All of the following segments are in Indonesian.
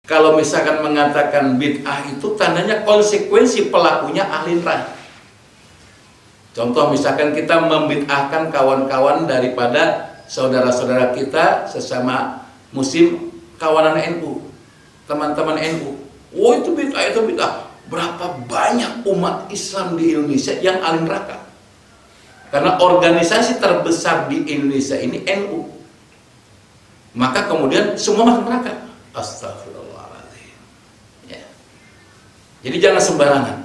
Kalau misalkan mengatakan bid'ah itu tandanya konsekuensi pelakunya ahli neraka. Contoh misalkan kita membid'ahkan kawan-kawan daripada saudara-saudara kita sesama muslim, kawanan NU, teman-teman NU. Oh itu bid'ah, itu bid'ah. Berapa banyak umat Islam di Indonesia yang ahli neraka? Karena organisasi terbesar di Indonesia ini NU. Maka kemudian semua masuk neraka. Astagfirullahaladzim. Ya. Jadi jangan sembarangan.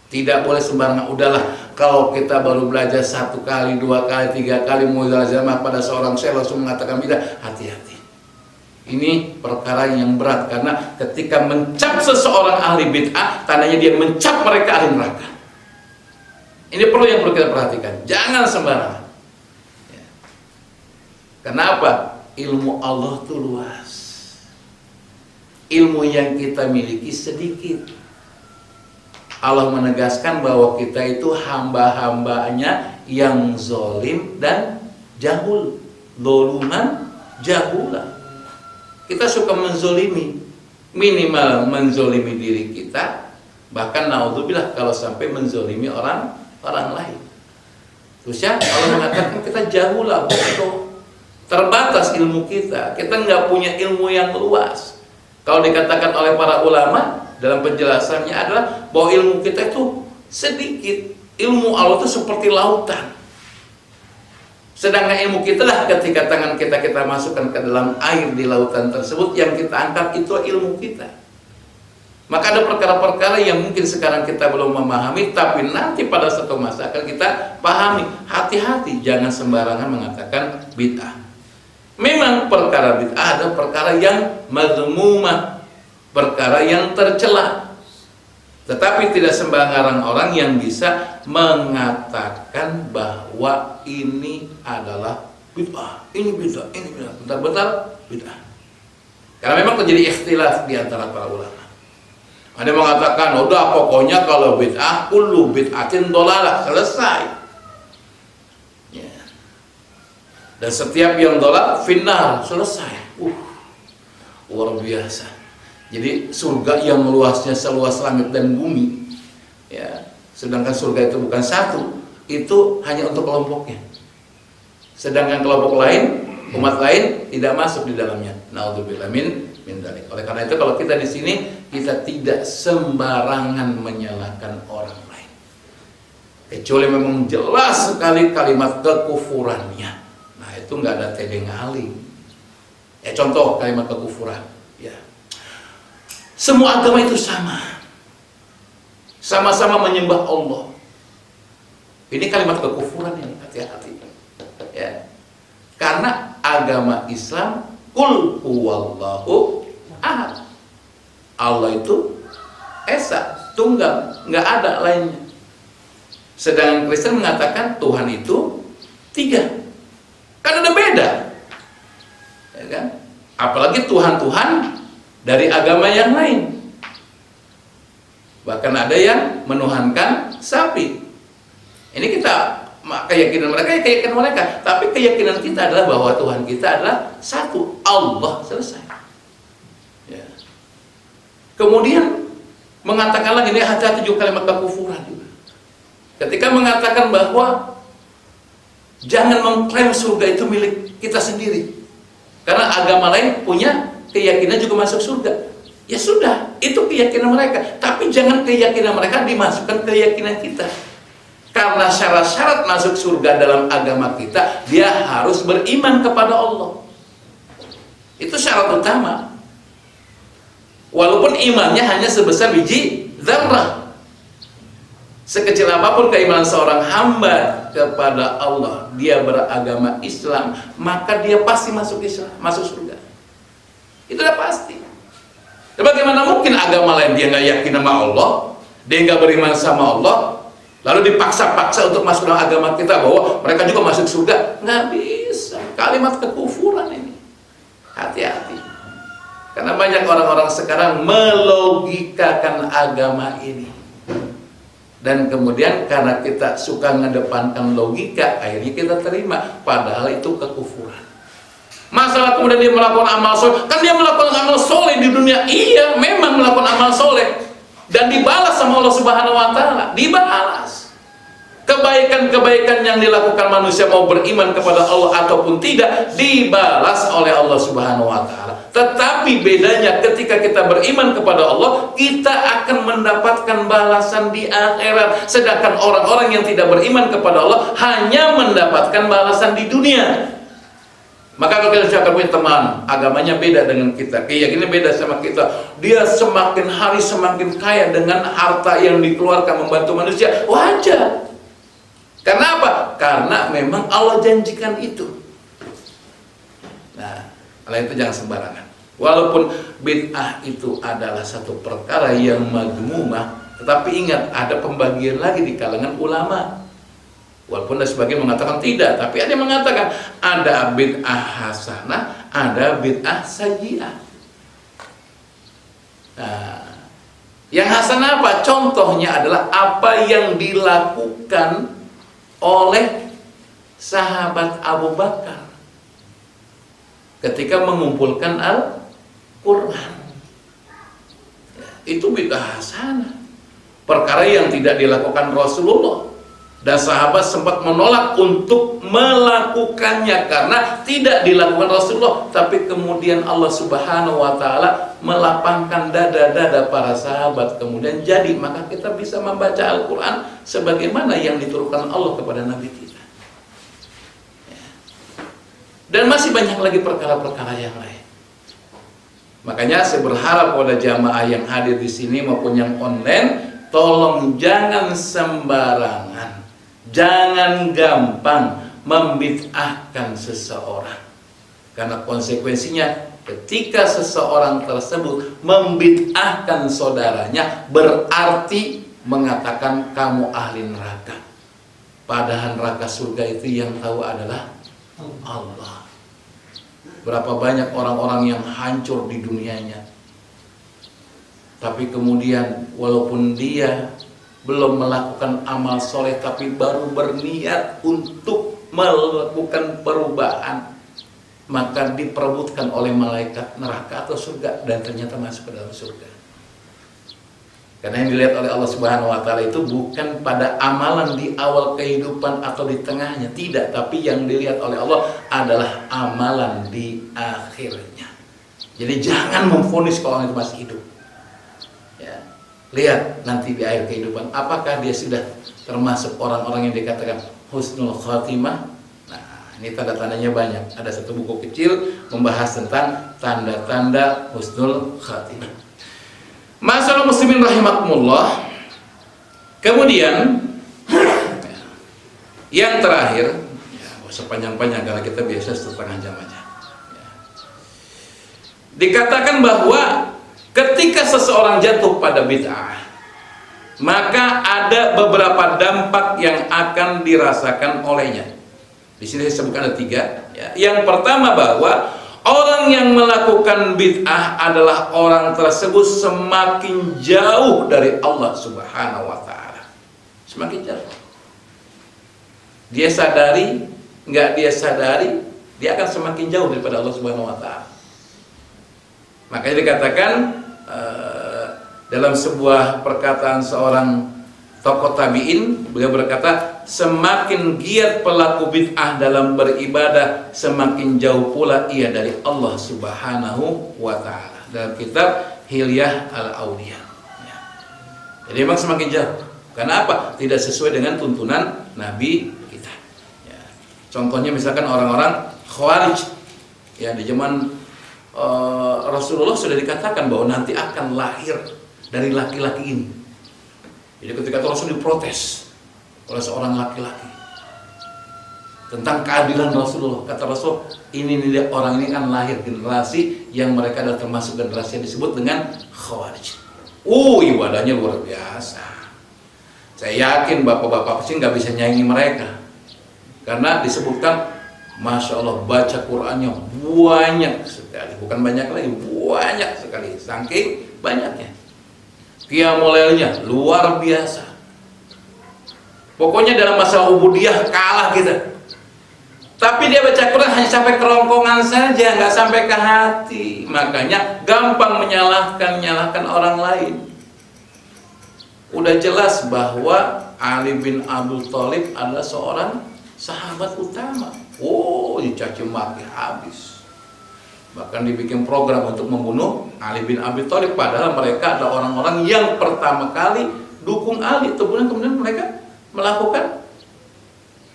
Tidak boleh sembarangan. Udahlah, kalau kita baru belajar 1 kali, 2 kali, 3 kali mulazamah pada seorang syekh langsung mengatakan bid'ah, hati-hati. Ini perkara yang berat karena ketika mencap seseorang ahli bid'ah, tandanya dia mencap mereka ahli neraka. Ini yang perlu kita perhatikan. Jangan sembarangan. Ya. Kenapa? Ilmu Allah itu luas. Ilmu yang kita miliki sedikit. Allah menegaskan bahwa kita itu hamba-hambanya yang zolim dan jahul. Zoluman jahulah. Kita suka menzolimi. Minimal menzolimi diri kita. Bahkan naudzubillah kalau sampai menzolimi orang lain. Terus ya Allah mengatakan kita jahulah, bodoh. Terbatas ilmu kita nggak punya ilmu yang luas. Kalau dikatakan oleh para ulama dalam penjelasannya adalah bahwa ilmu kita itu sedikit. Ilmu Allah itu seperti lautan. Sedangkan ilmu kita lah ketika tangan kita masukkan ke dalam air di lautan tersebut, yang kita angkat itu ilmu kita. Maka ada perkara-perkara yang mungkin sekarang kita belum memahami, tapi nanti pada suatu masa akan kita pahami. Hati-hati, jangan sembarangan mengatakan bid'ah. Memang perkara bid'ah ada perkara yang mazmumah, perkara yang tercela. Tetapi tidak sembarangan orang yang bisa mengatakan bahwa ini adalah bid'ah, ini bid'ah, ini bid'ah, bentar-bentar bid'ah. Karena memang terjadi ikhtilaf di antara para ulama. Ada yang mengatakan, udah pokoknya kalau bid'ah, kullu bid'atin dolalah, selesai. Dan setiap yang dolak finnar, selesai. Luar biasa. Jadi surga yang luasnya seluas langit dan bumi, ya, sedangkan surga itu bukan satu, itu hanya untuk kelompoknya. Sedangkan kelompok lain, umat lain tidak masuk di dalamnya. Naudzubillah min dzalik. Oleh karena itu kalau kita di sini, kita tidak sembarangan menyalahkan orang lain. Kecuali memang jelas sekali kalimat kekufurannya. Itu nggak ada tedeng aling. Ya contoh kalimat kekufuran. Ya. Semua agama itu sama-sama menyembah Allah. Ini kalimat kekufuran yang hati-hati. Ya. Karena agama Islam qul huwallahu ahad. Allah itu esa, tunggal, nggak ada lainnya. Sedangkan Kristen mengatakan Tuhan itu 3. Kan ada beda, ya kan? Apalagi Tuhan-Tuhan dari agama yang lain. Bahkan ada yang menuhankan sapi. Ini keyakinan mereka, keyakinan mereka. Tapi keyakinan kita adalah bahwa Tuhan kita adalah satu, Allah, selesai. Ya. Kemudian mengatakan lagi, ini hati-hati juga kalimat kekufuran juga. Ketika mengatakan bahwa jangan mengklaim surga itu milik kita sendiri. Karena agama lain punya keyakinan juga masuk surga. Ya sudah, itu keyakinan mereka. Tapi jangan keyakinan mereka dimasukkan ke keyakinan kita. Karena syarat-syarat masuk surga dalam agama kita, dia harus beriman kepada Allah. Itu syarat utama. Walaupun imannya hanya sebesar biji zarrah. Sekecil apapun keimanan seorang hamba kepada Allah, dia beragama Islam, maka dia pasti masuk Islam, masuk surga. Itu udah pasti. Dan bagaimana mungkin agama lain dia nggak yakin sama Allah, dia nggak beriman sama Allah, lalu dipaksa-paksa untuk masuk dalam agama kita bahwa mereka juga masuk surga? Nggak bisa. Kalimat kekufuran ini. Hati-hati. Karena banyak orang-orang sekarang melogikakan agama ini. Dan kemudian karena kita suka mengedepankan logika, akhirnya kita terima, padahal itu kekufuran. Masalah kemudian dia melakukan amal soleh, kan dia melakukan amal soleh di dunia, iya memang melakukan amal soleh dan dibalas sama Allah Subhanahu Wa Taala, dibalas. Kebaikan-kebaikan yang dilakukan manusia mau beriman kepada Allah ataupun tidak dibalas oleh Allah Subhanahu Wa Taala. Tetapi bedanya ketika kita beriman kepada Allah, kita akan mendapatkan balasan di akhirat. Sedangkan orang-orang yang tidak beriman kepada Allah hanya mendapatkan balasan di dunia. Maka kalau kita punya teman, agamanya beda dengan kita, keyakinannya beda sama kita, dia semakin hari semakin kaya dengan harta yang dikeluarkan membantu manusia, wajar. Karena apa? Karena memang Allah janjikan itu. Nah, oleh itu jangan sembarangan. Walaupun bid'ah itu adalah satu perkara yang madmumah, tetapi ingat ada pembagian lagi di kalangan ulama. Walaupun ada sebagian mengatakan tidak, tapi ada yang mengatakan ada bid'ah hasanah, ada bid'ah sayyi'ah. Nah, yang hasanah apa? Contohnya adalah apa yang dilakukan oleh sahabat Abu Bakar ketika mengumpulkan Al-Quran. Itu bid'ah hasanah, perkara yang tidak dilakukan Rasulullah. Dan sahabat sempat menolak untuk melakukannya karena tidak dilakukan Rasulullah. Tapi kemudian Allah Subhanahu Wa Taala melapangkan dada-dada para sahabat, kemudian jadi, maka kita bisa membaca Al-Quran sebagaimana yang diturunkan Allah kepada Nabi kita. Dan masih banyak lagi perkara-perkara yang lain. Makanya saya berharap pada jamaah yang hadir di sini maupun yang online, tolong jangan sembarangan, jangan gampang membid'ahkan seseorang. Karena konsekuensinya ketika seseorang tersebut membid'ahkan saudaranya, berarti mengatakan kamu ahli neraka. Padahal neraka surga itu yang tahu adalah Allah. Berapa banyak orang-orang yang hancur di dunianya, tapi kemudian walaupun dia belum melakukan amal soleh, tapi baru berniat untuk melakukan perubahan, maka diperebutkan oleh malaikat neraka atau surga, dan ternyata masuk ke dalam surga. Karena yang dilihat oleh Allah Subhanahu Wa Taala itu bukan pada amalan di awal kehidupan atau di tengahnya, tidak, tapi yang dilihat oleh Allah adalah amalan di akhirnya. Jadi jangan memvonis kalau orang itu masih hidup. Ya. Lihat nanti di akhir kehidupan, apakah dia sudah termasuk orang-orang yang dikatakan husnul khatimah. Nah, ini tanda-tandanya banyak. Ada satu buku kecil membahas tentang tanda-tanda husnul khatimah. Masalah muslimin rahimakumullah. Kemudian yang terakhir, ya, sepanjang-panjang karena kita biasa setengah jam aja. Ya. Dikatakan bahwa ketika seseorang jatuh pada bid'ah, maka ada beberapa dampak yang akan dirasakan olehnya. Di sini saya sebutkan ada 3. Ya. Yang pertama bahwa orang yang melakukan bid'ah adalah orang tersebut semakin jauh dari Allah Subhanahu Wa Taala. Semakin jauh. Dia sadari, nggak dia sadari, dia akan semakin jauh daripada Allah Subhanahu Wa Taala. Makanya dikatakan dalam sebuah perkataan seorang tokoh tabi'in, beliau berkata, semakin giat pelaku bid'ah dalam beribadah, semakin jauh pula ia dari Allah Subhanahu Wa Taala. Dalam kitab Hilyah Al-Auliya. Ya. Jadi memang semakin jauh. Karena apa? Tidak sesuai dengan tuntunan Nabi kita. Ya. Contohnya misalkan orang-orang Khawarij. Ya, di zaman Rasulullah sudah dikatakan bahwa nanti akan lahir dari laki-laki ini. Jadi ketika itu langsung diprotes oleh seorang laki-laki tentang keadilan Rasulullah. Kata Rasul, ini dia, orang ini kan lahir generasi yang mereka adalah termasuk generasi yang disebut dengan Khawarij. Ibadahnya luar biasa. Saya yakin bapak-bapak pasti nggak bisa nyanyi mereka, karena disebutkan, Masya Allah, baca Qurannya banyak sekali, bukan banyak lagi, banyak sekali, saking banyaknya. Qiyamul lailnya luar biasa. Pokoknya dalam masalah ubudiyah kalah kita. Tapi dia baca Quran hanya sampai kerongkongan saja, nggak sampai ke hati. Makanya gampang menyalahkan orang lain. Udah jelas bahwa Ali bin Abi Thalib adalah seorang sahabat utama. Oh, dicaci maki habis. Bahkan dibikin program untuk membunuh Ali bin Abi Thalib. Padahal mereka adalah orang-orang yang pertama kali dukung Ali. Kemudian mereka melakukan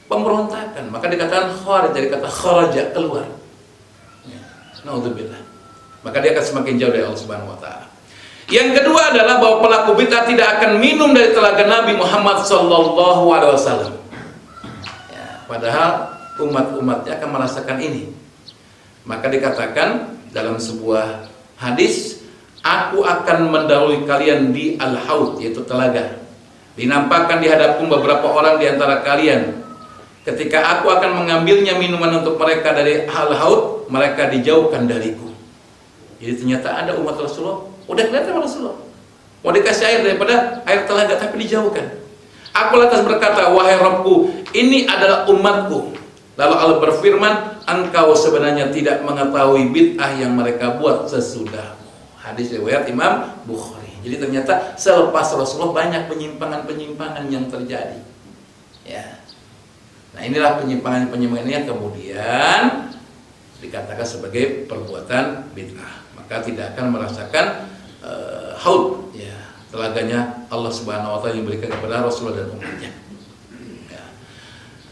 pemberontakan. Maka dikatakan kharaj, dari kata kharaja, keluar. Naudzubillah. Maka dia akan semakin jauh dari Allah Subhanahu wa taala. Yang kedua adalah bahwa pelaku bid'ah tidak akan minum dari telaga Nabi Muhammad sallallahu alaihi wasallam. Ya, padahal umat-umatnya akan merasakan ini. Maka dikatakan dalam sebuah hadis, aku akan mendahului kalian di al-haud, yaitu telaga. Dinampakkan di hadapan beberapa orang di antara kalian. Ketika aku akan mengambilnya minuman untuk mereka dari al-haud, mereka dijauhkan dariku. Jadi ternyata ada umat Rasulullah, udah kelihatan Rasulullah mau dikasih air daripada air telaga, tapi dijauhkan. Aku lantas berkata, wahai Rabbku, ini adalah umatku. Lalu Allah berfirman, engkau sebenarnya tidak mengetahui bid'ah yang mereka buat sesudahmu. Hadis riwayat Imam Bukhari. Jadi ternyata selepas Rasulullah banyak penyimpangan-penyimpangan yang terjadi. Ya. Nah, inilah penyimpangan-penyimpangan yang kemudian dikatakan sebagai perbuatan bid'ah. Maka tidak akan merasakan haud, ya, telaganya Allah Subhanahu wa taala yang diberikan kepada Rasulullah dan umatnya. Ya.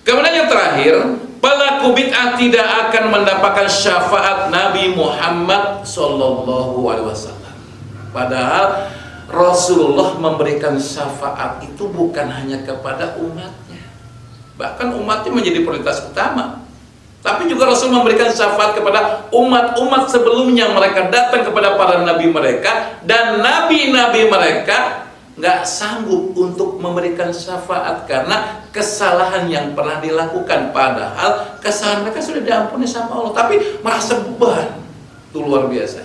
Kemudian yang terakhir, pelaku bid'ah tidak akan mendapatkan syafaat Nabi Muhammad sallallahu alaihi wasallam. Padahal Rasulullah memberikan syafaat itu bukan hanya kepada umatnya. Bahkan umatnya menjadi prioritas utama. Tapi juga Rasul memberikan syafaat kepada umat-umat sebelumnya. Mereka datang kepada para nabi mereka, dan nabi-nabi mereka nggak sanggup untuk memberikan syafaat karena kesalahan yang pernah dilakukan. Padahal kesalahan mereka sudah diampuni sama Allah, tapi merasa beban. Itu luar biasa.